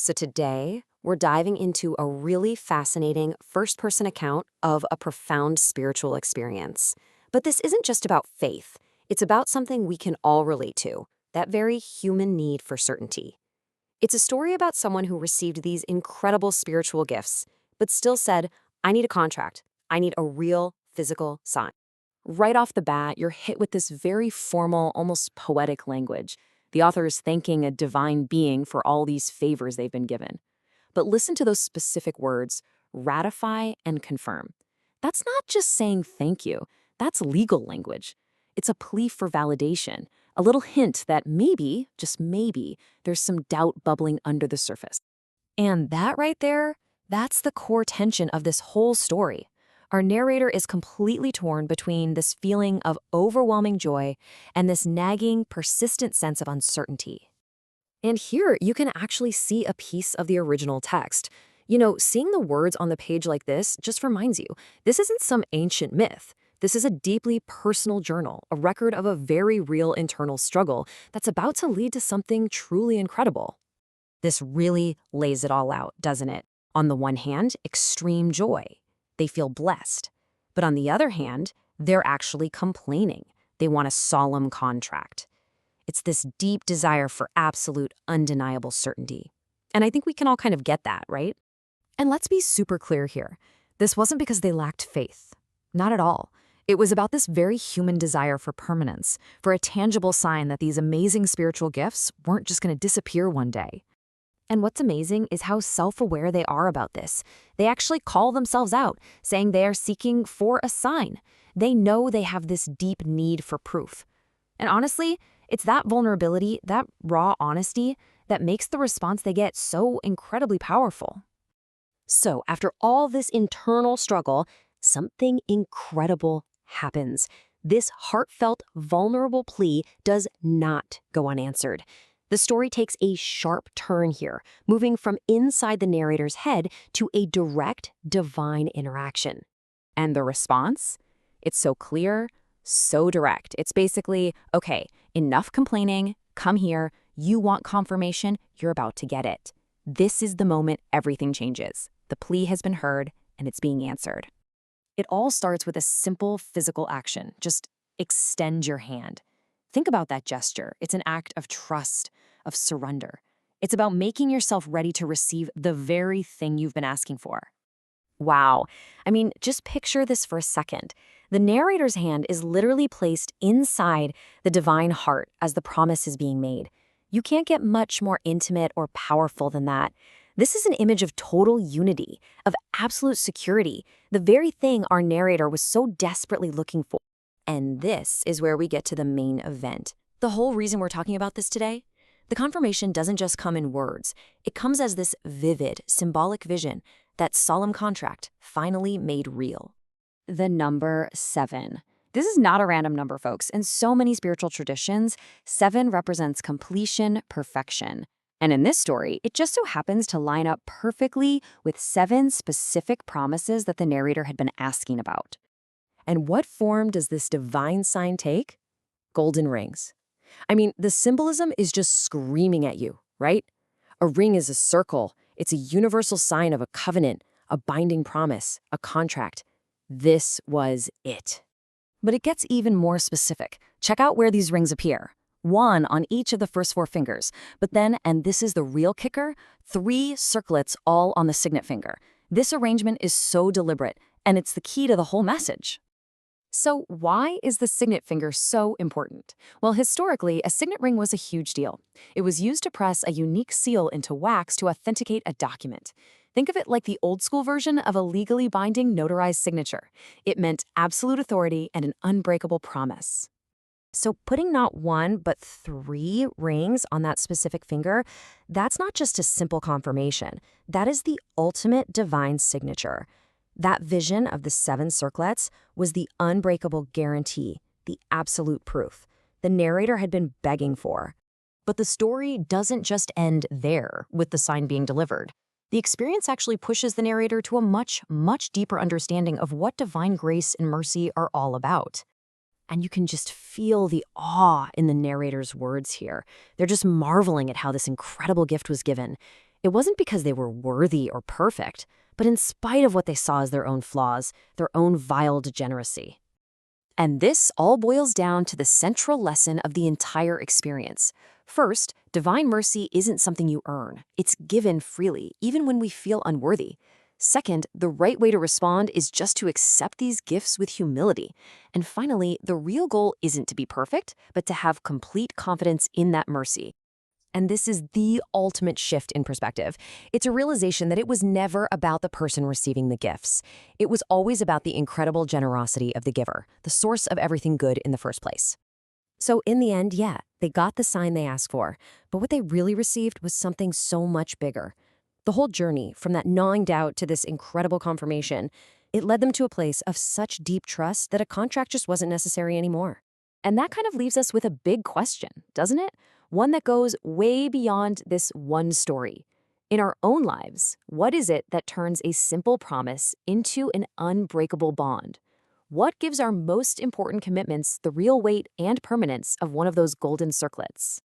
So today, we're diving into a really fascinating first-person account of a profound spiritual experience. But this isn't just about faith. It's about something we can all relate to, that very human need for certainty. It's a story about someone who received these incredible spiritual gifts, but still said, I need a contract. I need a real physical sign. Right off the bat, you're hit with this very formal, almost poetic language. The author is thanking a divine being for all these favors they've been given. But listen to those specific words, ratify and confirm. That's not just saying thank you. That's legal language. It's a plea for validation, a little hint that maybe, just maybe, there's some doubt bubbling under the surface. And that right there, that's the core tension of this whole story. Our narrator is completely torn between this feeling of overwhelming joy and this nagging, persistent sense of uncertainty. And here, you can actually see a piece of the original text. Seeing the words on the page like this just reminds you, this isn't some ancient myth. This is a deeply personal journal, a record of a very real internal struggle that's about to lead to something truly incredible. This really lays it all out, doesn't it? On the one hand, extreme joy. They feel blessed. But on the other hand, they're actually complaining. They want a solemn contract. It's this deep desire for absolute, undeniable certainty. And I think we can all kind of get that, right? And let's be super clear here. This wasn't because they lacked faith. Not at all. It was about this very human desire for permanence, for a tangible sign that these amazing spiritual gifts weren't just going to disappear one day. And what's amazing is how self-aware they are about this. They actually call themselves out, saying they are seeking for a sign. They know they have this deep need for proof. And honestly, it's that vulnerability, that raw honesty, that makes the response they get so incredibly powerful. So, after all this internal struggle, something incredible happens. This heartfelt, vulnerable plea does not go unanswered. The story takes a sharp turn here, moving from inside the narrator's head to a direct, divine interaction. And the response? It's so clear, so direct. It's basically, okay, enough complaining, come here, you want confirmation, you're about to get it. This is the moment everything changes. The plea has been heard, and it's being answered. It all starts with a simple physical action. Just extend your hand. Think about that gesture. It's an act of trust, of surrender. It's about making yourself ready to receive the very thing you've been asking for. Wow. I mean, just picture this for a second. The narrator's hand is literally placed inside the divine heart as the promise is being made. You can't get much more intimate or powerful than that. This is an image of total unity, of absolute security, the very thing our narrator was so desperately looking for. And this is where we get to the main event. The whole reason we're talking about this today? The confirmation doesn't just come in words. It comes as this vivid, symbolic vision, that solemn contract finally made real. The number 7. This is not a random number, folks. In so many spiritual traditions, 7 represents completion, perfection. And in this story, it just so happens to line up perfectly with 7 specific promises that the narrator had been asking about. And what form does this divine sign take? Golden rings. I mean, the symbolism is just screaming at you, right? A ring is a circle. It's a universal sign of a covenant, a binding promise, a contract. This was it. But it gets even more specific. Check out where these rings appear. 1 on each of the first 4 fingers. But then, and this is the real kicker, 3 circlets all on the signet finger. This arrangement is so deliberate, and it's the key to the whole message. So why is the signet finger so important? Well, historically, a signet ring was a huge deal. It was used to press a unique seal into wax to authenticate a document. Think of it like the old-school version of a legally binding notarized signature. It meant absolute authority and an unbreakable promise. So putting not 1, but 3 rings on that specific finger, that's not just a simple confirmation. That is the ultimate divine signature. That vision of the 7 circlets was the unbreakable guarantee, the absolute proof the narrator had been begging for. But the story doesn't just end there with the sign being delivered. The experience actually pushes the narrator to a much, much deeper understanding of what divine grace and mercy are all about. And you can just feel the awe in the narrator's words here. They're just marveling at how this incredible gift was given. It wasn't because they were worthy or perfect, but in spite of what they saw as their own flaws, their own vile degeneracy. And this all boils down to the central lesson of the entire experience. First, divine mercy isn't something you earn. It's given freely, even when we feel unworthy. Second, the right way to respond is just to accept these gifts with humility. And finally, the real goal isn't to be perfect, but to have complete confidence in that mercy. And this is the ultimate shift in perspective. It's a realization that it was never about the person receiving the gifts. It was always about the incredible generosity of the giver, the source of everything good in the first place. So in the end, yeah, they got the sign they asked for, but what they really received was something so much bigger. The whole journey, from that gnawing doubt to this incredible confirmation, it led them to a place of such deep trust that a contract just wasn't necessary anymore. And that kind of leaves us with a big question, doesn't it? One that goes way beyond this one story. In our own lives, what is it that turns a simple promise into an unbreakable bond? What gives our most important commitments the real weight and permanence of one of those golden circlets?